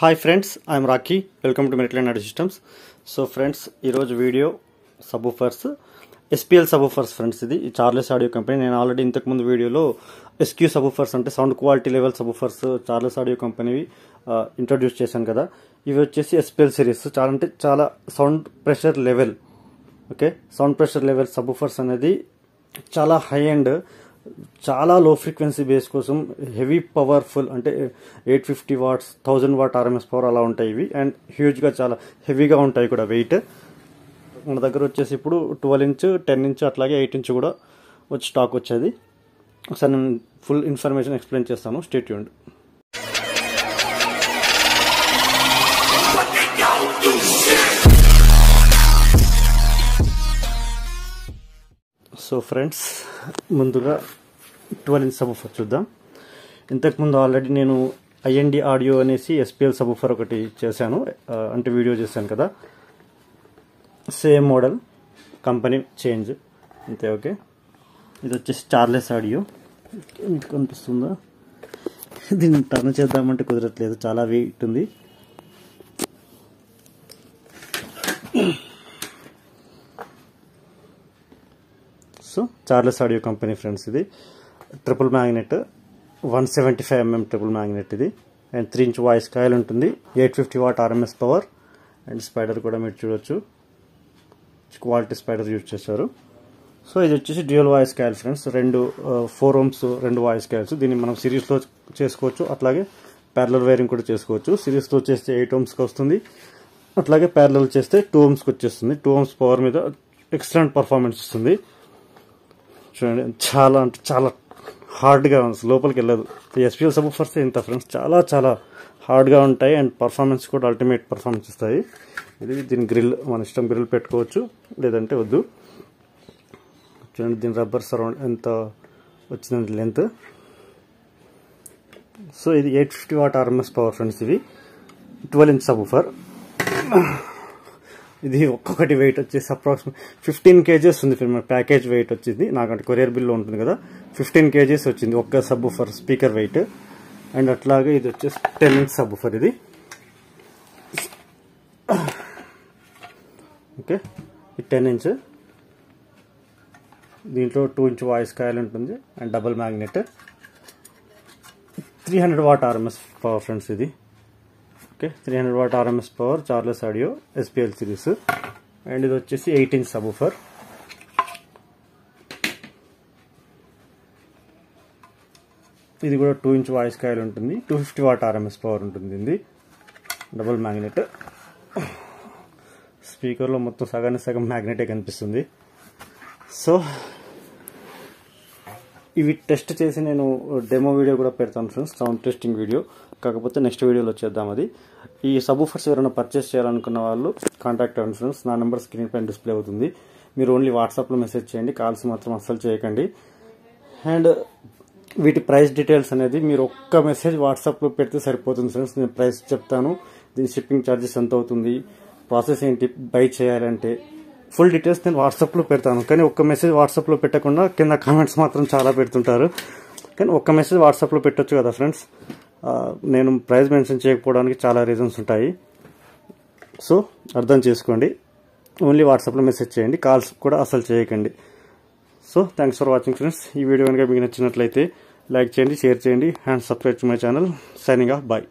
Hi friends, I am Raki. Welcome to Miracle Audio Systems. So friends, ఈరోజు video subwoofers SPL Subwoofers friends. ఇది Charles audio company. నేను already ఇంతకుముందు వీడియోలో SQ Subwoofers అంటే sound quality level subwoofers Charles audio కంపెనీవి introduce చేశాను కదా. ఇవి వచ్చేసి SPL సిరీస్. చాలా sound pressure level, okay, sound pressure level subwoofers అనేది చాలా హై అండ్ చాలా లో ఫ్రీక్వెన్సీ బేస్ కోసం హెవీ పవర్ఫుల్ అంటే 850 వాట్స్ 1000 వాట్ RMS పవర్ అలా ఉంటాయి ఇవి. అండ్ హ్యూజ్గా చాలా హెవీగా ఉంటాయి కూడా వెయిట్. మన దగ్గర వచ్చేసి ఇప్పుడు 12 ఇంచ్ 10 ఇంచ్ అట్లాగే 8 ఇంచ్ కూడా వచ్చి స్టాక్ వచ్చేది. ఒకసారి నేను ఫుల్ ఇన్ఫర్మేషన్ ఎక్స్ప్లెయిన్ చేస్తాను. Stay tuned. సో ఫ్రెండ్స్, ముందుగా 12 ఇంచ్ సబ్వూఫర్ చూద్దాం. ఇంతకుముందు ఆల్రెడీ నేను IND ఆడియో అనేసి SPL సబ్వూఫర్ ఒకటి చేశాను, అంటే వీడియో చేశాను కదా. సేమ్ మోడల్, కంపెనీ చేంజ్ అంతే. ఓకే, ఇది వచ్చేసి చార్లెస్ ఆడియో. మీకు కనిపిస్తుందా? దీన్ని టర్న్ చేద్దామంటే కుదరట్లేదు, చాలా వెయిట్ ఉంది. So Charles audio company friends. ఇది triple magnet 175mm triple magnet ఇది. అండ్ 3 ఇంచ్ వాయిస్ కాయిల్ ఉంటుంది, 850 watt RMS power. And spider కూడా మీరు చూడొచ్చు, క్వాలిటీ స్పైడర్ యూజ్ చేశారు. సో ఇది వచ్చేసి dual voice coil friends. 4 ohms 2 voice coils. దీన్ని మనం సిరీస్లో చేసుకోవచ్చు, అట్లాగే ప్యారలల్ వైరింగ్ కూడా చేసుకోవచ్చు. సిరీస్లో చేస్తే 8 ohmsకి వస్తుంది, అట్లాగే ప్యారలల్ చేస్తే 2 ohmsకి వచ్చేస్తుంది. 2 ohms పవర్ మీద ఎక్సలెంట్ పర్ఫార్మెన్స్ ఇస్తుంది. చూడండి, చాలా అంటే చాలా హార్డ్గా లోపలికి వెళ్ళదు. SPL సబ్వూఫర్స్ ఇంత ఫ్రెండ్స్, చాలా హార్డ్గా ఉంటాయి అండ్ పర్ఫార్మెన్స్ కూడా అల్టిమేట్ పర్ఫార్మెన్స్ ఇస్తాయి. దీని గ్రిల్ మన ఇష్టం, గ్రిల్ పెట్టుకోవచ్చు లేదంటే వద్దు. చూడండి, దీని రబ్బర్ సరౌండ్ ఎంత వచ్చిందండి లెంత్. సో ఇది 850 వాట్ RMS పవర్ ఫ్రెండ్స్. ఇది 12 ఇంచ్ సబ్వూఫర్. ఇది ఒక్కొక్కటి వెయిట్ వచ్చేసి అప్రాక్సిమేట్ 15 kgs ఉంది ఫ్రెండ్. ప్యాకేజ్ వెయిట్ వచ్చింది నాకంటే, కొరియర్ బిల్లో ఉంటుంది కదా. 15 kgs వచ్చింది ఒక్క సబ్వూఫర్ స్పీకర్ వెయిట్. అండ్ అట్లాగే ఇది వచ్చేసి 10 ఇంచ్ సబ్వూఫర్ ఇది. ఓకే, ఇది 10 ఇంచ్. దీంట్లో 2 ఇంచ్ వాయిస్ కాయిల్ ఉంటుంది and double magnet. 300 watt RMS power friends ఇది. Okay, 300 watt RMS power Charles audio SPL series. And ఇది వచ్చేసి 8 ఇంచ్ సబ్వూఫర్. ఇది కూడా 2 ఇంచ్ వాయిస్ కాయిల్ ఉంటుంది, 250 వాట్ RMS పవర్ ఉంటుంది. ఇది డబుల్ మ్యాగ్నెట్. స్పీకర్లో మొత్తం సగం మ్యాగ్నెటే కనిపిస్తుంది. సో ఇవి టెస్ట్ చేసి నేను డెమో వీడియో కూడా పెడతాను ఫ్రెండ్స్, సౌండ్ టెస్టింగ్ వీడియో. కాకపోతే నెక్స్ట్ వీడియోలో వచ్చేద్దాం అది. ఈ సబ్వూఫర్స్ ఎవరైనా పర్చేస్ చేయాలనుకున్న వాళ్ళు కాంటాక్ట్ అవ్వండి ఫ్రెండ్స్. నా నెంబర్ స్క్రీన్ పైన డిస్ప్లే అవుతుంది. మీరు ఓన్లీ వాట్సాప్లో మెసేజ్ చేయండి, కాల్స్ మాత్రం అస్సలు చేయకండి. అండ్ వీటి ప్రైస్ డీటెయిల్స్ అనేది మీరు ఒక్క మెసేజ్ వాట్సాప్లో పెడితే సరిపోతుంది ఫ్రెండ్స్. నేను ప్రైస్ చెప్తాను, దీని షిప్పింగ్ ఛార్జెస్ ఎంత అవుతుంది, ప్రాసెస్ ఏంటి, బై చేయాలంటే ఫుల్ డీటెయిల్స్ నేను వాట్సాప్లో పెడతాను. కానీ ఒక్క మెసేజ్ వాట్సాప్లో పెట్టకుండా కింద కామెంట్స్ మాత్రం చాలా పెడుతుంటారు. కానీ ఒక్క మెసేజ్ వాట్సాప్లో పెట్టొచ్చు కదా ఫ్రెండ్స్. నేను ప్రైస్ మెన్షన్ చేయకపోవడానికి చాలా రీజన్స్ ఉంటాయి. సో అర్థం చేసుకోండి, ఓన్లీ వాట్సాప్లో మెసేజ్ చేయండి, కాల్స్ కూడా అసలు చేయకండి. So thanks for watching friends. ఈ వీడియో కనుక మీకు నచ్చినట్లయితే లైక్ చేయండి, షేర్ చేయండి and subscribe to my channel. Signing off, bye.